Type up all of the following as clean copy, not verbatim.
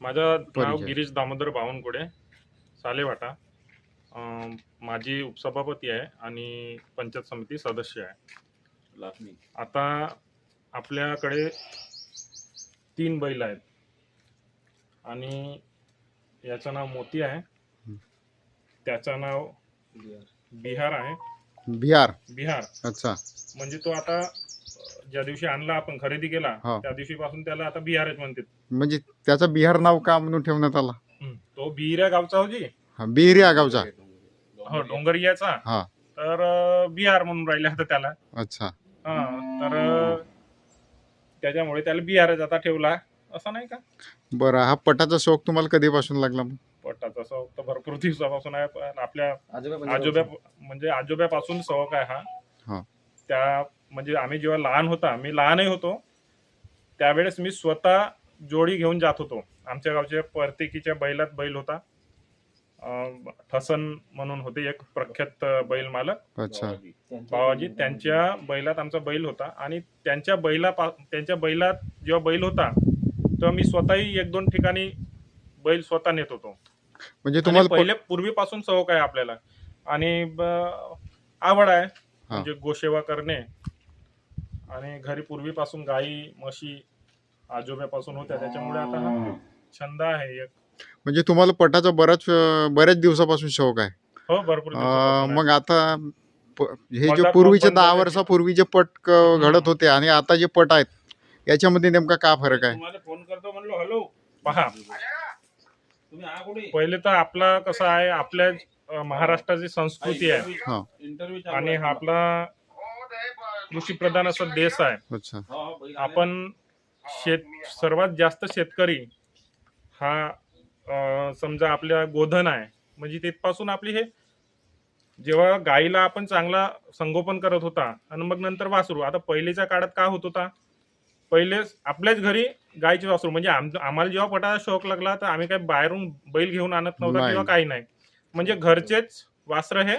माझं नाव परिचय. गिरीश दामोदर बावनकुळे, सालेवाटा. माझी उपसभापती आहे आणि पंचायत समिती सदस्य आहे. आता आपल्याकडे 3 बैल आहेत आणि याचं नाव मोती आहे, त्याचं नाव बिहार आहे. बिहार. बिहार अच्छा. म्हणजे तो आता ज्या दिवशी आणला आपण खरेदी केला हा. त्या दिवशीपासून त्याला आता बिहारच म्हणतात. म्हणजे त्याचं बिहार नाव का म्हणून ठेवण्यात आला? तो बिहिऱ्या गावचा होती. हा, बिहिरी या गावचा. हो, डोंगरियाचा. हा. तर बिहार म्हणून राहिले आता त्याला. अच्छा. तर त्याच्यामुळे त्याला बिहारच आता ठेवला, असं नाही का. बरं, हा पटाचा शौक तुम्हाला कधीपासून लागला मग? पटाचा शौक तर भरपूर दिवसापासून आहे, पण आपल्या आजोब्यापासून शौक आहे हा. हा. त्या म्हणजे आम्ही जेव्हा लहान होता, मी लहानही होतो त्यावेळेस मी स्वतः जोडी घेऊन जात होतो. आमच्या गावच्या प्रत्येकीच्या बैलात बैल होता. ठसन म्हणून होते एक प्रख्यात बैल मालक, अच्छा. बाबाजी. त्यांच्या बैलात आमचा बैल होता आणि त्यांच्या बैलात जेव्हा बैल होता तेव्हा मी स्वतःही 1-2 ठिकाणी बैल स्वतः नेत होतो. म्हणजे आणि तुम्हाला पहिले पूर्वीपासून शौक आहे आपल्याला आणि आवड आहे म्हणजे गोसेवा करणे. आणि घरी पूर्वीपासून गाई म्हशी आजोब्यापासून होत्या, त्याच्यामुळे आता हा छंद आहे एक. म्हणजे तुम्हाला पटाचा बऱ्याच दिवसापासून शौक आहे? हो, भरपूर दिवसापासून आहे. मग आता हे जे मधात पूर्वीचे बंद 10 झाले. वर्षापूर्वी जे पट घडत होते आणि आता जे पट आहेत याच्यामध्ये नेमका काय फरक आहे? तुम्हाला फोन करतो म्हणलो, हॅलो. पहा, पहिले तर आपला कसं आहे, आपल्या महाराष्ट्राची संस्कृती आहे हा. आणि हा आपला कृषी प्रधान असा देश आहे. अच्छा. आपण सर्वात जास्त शेतकरी हा समजा आपल्या गोधन आहे. म्हणजे तिथपासून आपली हे जेव्हा गाईला आपण चांगला संगोपन करत होता आणि मग नंतर वासरू. आता पहिलेच्या काळात काय होत होता, पहिले आपल्याच घरी गायची वासरू. म्हणजे आम्हाला जेव्हा पटाचा शौक लागला तर आम्ही काही बाहेरून बैल घेऊन आणत नव्हता किंवा काही नाही. म्हणजे घरचेच वासरं हे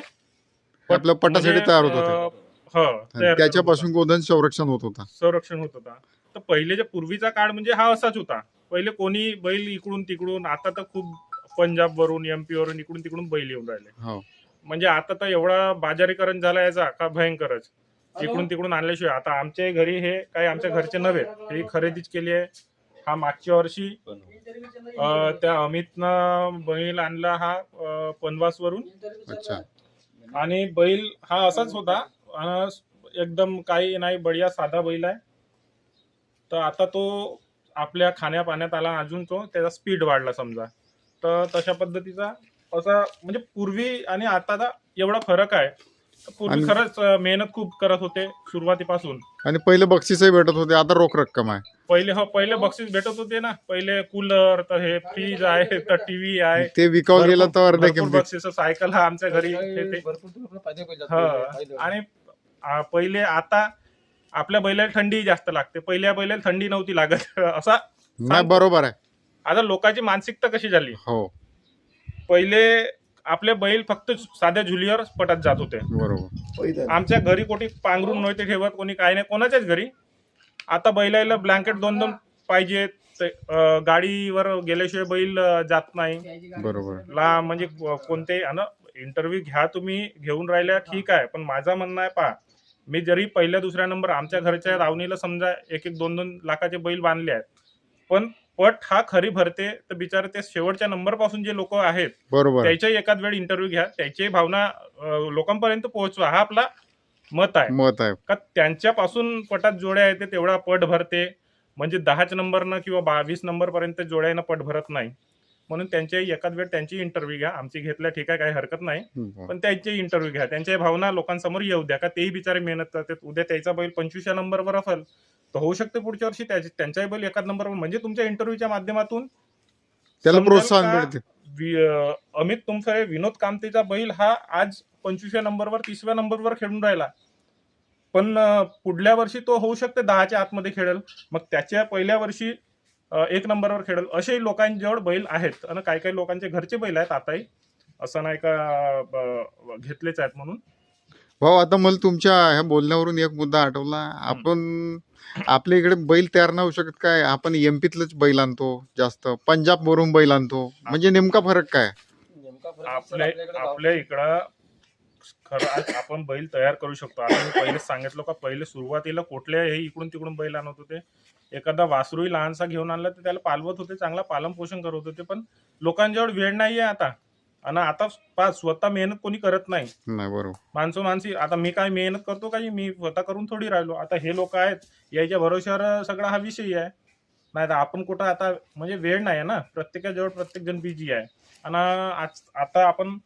आपल्या पटासाठी तयार होत होते. त्याच्यापासून गोधन संरक्षण होत होता. तर पहिलेच्या पूर्वीचा काळ म्हणजे हा असाच होता. पहिले कोणी बैल इकडून तिकडून, आता तर खूप पंजाब वरून MP वरून इकडून तिकडून बैल येऊन राहिले. म्हणजे आता तर एवढा बाजारीकरण झाला याचा का भयंकरच. इकडून तिकडून आणल्याशिवाय. आता आमच्या घरी हे काही आमच्या घरचे नव्हे, हे खरेदीच केली आहे. हा मागच्या वर्षी त्या अमितनं बैल आणला हा पनवास वरून. अच्छा. आणि बैल हा असाच होता, एकदम काही नाही, बढिया साधा बैल आहे. तर आता तो आपल्या खाण्यापाण्यात आला, अजून तो त्याचा स्पीड वाढला समजा. तर तशा पद्धतीचा असा म्हणजे पूर्वी आणि आता एवढा फरक आहे. पूर्वी खरंच मेहनत खूप करत होते सुरुवातीपासून. आणि पहिले बक्षीसही भेटत होते, आता रोख रक्कम आहे. पहिले बक्षीस भेटत होते ना. पहिले कूलर, तर हे फ्रीज आहे, तर टीव्ही आहे. ते विकावं गेलं तर अर्ध्या किमतीत. बक्षीस, सायकल हा आमच्या घरी. आणि पहिले आता आपल्या बैलाला थंडी जास्त लागते, पहिल्या बैलाला थंडी नव्हती लागत असा नाही. बरोबर आहे. आता लोकांची मानसिकता कशी झाली. हो. पहिले आपले बैल फक्त साध्या झुलीवर पटात जात होते. बरोबर. आमच्या घरी कोणी पांघरून नव्हते ठेवत, कोणी काही नाही कोणाच्याच घरी. आता बैलाला ब्लँकेट 2-2 पाहिजे. गाडीवर गेल्याशिवाय बैल जात नाही. बरोबर. म्हणजे कोणते इंटरव्ह्यू घ्या तुम्ही, घेऊन राहिल्या ठीक आहे, पण माझा म्हणणं आहे, पहा, मी जरी पहिल्या दुसऱ्या नंबर आमच्या घरच्या दावणीला समजा 1-2 लाखाचे बैल बांधले आहेत, पण पट हा खरी भरते तर बिचारे ते शेवटच्या नंबर पासून जे लोक आहेत त्याच्याही एखाद वेळ इंटरव्ह्यू घ्या, त्याची भावना लोकांपर्यंत पोहोचवा. हा आपला मत आहे का त्यांच्यापासून पटात जोड्या येते तेवढा पट भरते. म्हणजे 10च नंबरनं किंवा 20 नंबर पर्यंत जोड्यानं पट भरत नाही. म्हणून त्यांच्याही एखाद वेळ त्यांची इंटरव्ह्यू घ्या. आमची घेतल्या ठीक आहे, काही हरकत नाही, पण त्यांची इंटरव्ह्यू घ्या. त्यांच्या भावना लोकांसमोर येऊ द्या, का तेही बिचारे मेहनत करतात. उद्या त्याचा बैल 25व्या नंबरवर असेल तर होऊ शकते पुढच्या वर्षी त्यांचाही बैल एखाद नंबरवर. म्हणजे तुमच्या इंटरव्ह्यूच्या माध्यमातून त्याला प्रोत्साहन मिळते. अमित तुमसरे, विनोद कामतेचा बैल हा आज 25व्या नंबरवर 30व्या नंबरवर खेळून राहिला, पण पुढल्या वर्षी तो होऊ शकते 10च्या आतमध्ये खेळेल, मग त्याच्या पहिल्या वर्षी 1 नंबरवर खेळेल. असेही लोकांजवळ बैल आहेत आणि काही काही लोकांचे घरचे बैल आहेत आताही, असं नाही का घेतलेच आहेत म्हणून. भाऊ आता मला तुमच्या ह्या बोलण्यावरून एक मुद्दा आठवला. आपण आपल्या इकडे बैल तयार नाही होऊ शकत काय? आपण एमपीतलंच बैल आणतो जास्त, पंजाब वरून बैल आणतो, म्हणजे नेमका फरक काय? आपल्या इकडं खरं आज आपण बैल तयार करू शकतो. आता मी पहिले सांगितलं का, पहिले सुरुवातीला कुठल्या हे इकडून तिकडून बैल आणत होते. एखादा वासरूही लहानसा घेऊन आणला तर त्याला पालवत होते, चांगला पालन पोषण करत होते. पण लोकांजवळ वेळ नाहीये आता. आणि आता स्वतः मेहनत कोणी करत नाही. नाही बरोबर. माणसी आता मी काय मेहनत करतो काही, मी स्वतः करून थोडी राहिलो. आता हे लोक आहेत, याच्या भरोश्यावर सगळा हा विषय आहे. नाही तर आपण कुठं आता म्हणजे वेळ नाही आहे ना, प्रत्येकाजवळ प्रत्येक जण बिझी आहे. आणि आता आपण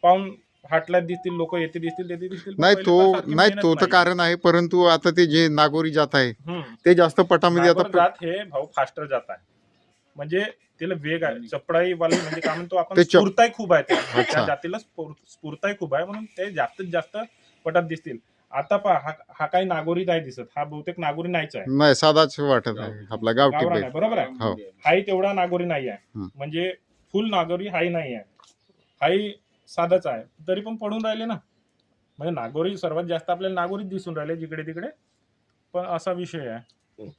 पाहून हाटल्यात दिसतील लोक, येते दिसतील तेथे दिसतील, पण नाही पहिले तो सारखी नाही मेहनत तो तर नाही. कारण आहे, परंतु आता ते जे नागोरी जात आहे हम्म. ते जास्त पटामध्ये नागोर आता जात हे भाऊ फास्टर जात आहे, म्हणजे त्याला वेग आहे, चपळाई वाली, म्हणजे काय म्हणतो आपण, ते स्फूर्ताई खूप आहे त्या अच्छा. जातीला, स्फूर्ताई खूप आहे, म्हणून ते जास्तीत जास्त पटात दिसतील. आता पहा, हा काही नागोरी नाही दिसत, हा बहुतेक नागोरी नाहीच आहे, नाही साधाच वाटत आहे आपला गावठी गावरान बैल. आहे, बरोबर आहे. हो. हाही तेवढा नागोरी नाही आहे, हम्म. म्हणजे फुल नागोरी हाही नाही आहे, हाही साधाच आहे, तरी पण पडून राहिले ना. म्हणजे नागोरी सर्वात जास्त आपल्याला नागोरीच दिसून राहिले जिकडे तिकडे, पण असा विषय आहे.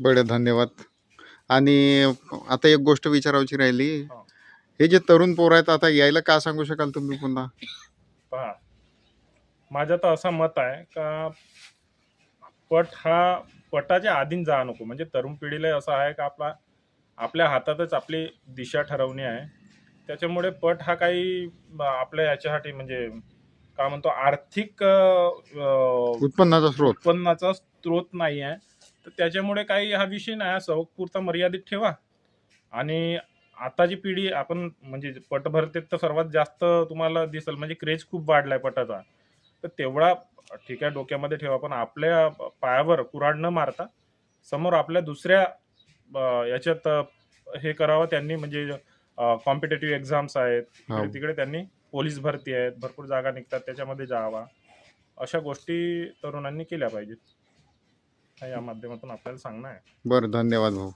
बरं धन्यवाद. आणि आता एक गोष्ट विचारायची राहिली, हो. हे जे तरुण पोर आहेत आता यायला काय सांगू शकाल तुम्ही पुन्हा? पहा, माझं तर असं मत आहे का पटाच्या आधीन जा नको. म्हणजे तरुण पिढीला असं आहे का आपल्या हातातच आपली दिशा ठरवणे आहे. त्याच्यामुळे पट हा काही आपल्या याच्यासाठी, म्हणजे काय म्हणतो, आर्थिक उत्पन्नाचा स्रोत नाही आहे. तर त्याच्यामुळे काही हा विषय नाही, सवकपुरता मर्यादित ठेवा. आणि आताची पिढी आपण म्हणजे पट भरतेत तर सर्वात जास्त तुम्हाला दिसेल, म्हणजे क्रेज खूप वाढलाय पटाचा. तर तेवढा ठीक आहे डोक्यामध्ये ठेवा, पण आपल्या पायावर कुऱ्हाड न मारता समोर आपल्या दुसऱ्या याच्यात हे करावं त्यांनी, म्हणजे कॉम्पिटेटिव्ह एक्झाम्स आहेत, हो. तिकडे त्यांनी पोलीस भरती आहेत, भरपूर जागा निघतात, त्याच्यामध्ये जावा. अशा गोष्टी तरुणांनी केल्या पाहिजेत. हा या माध्यमातून आपल्याला सांगणं आहे. बरं धन्यवाद भाऊ.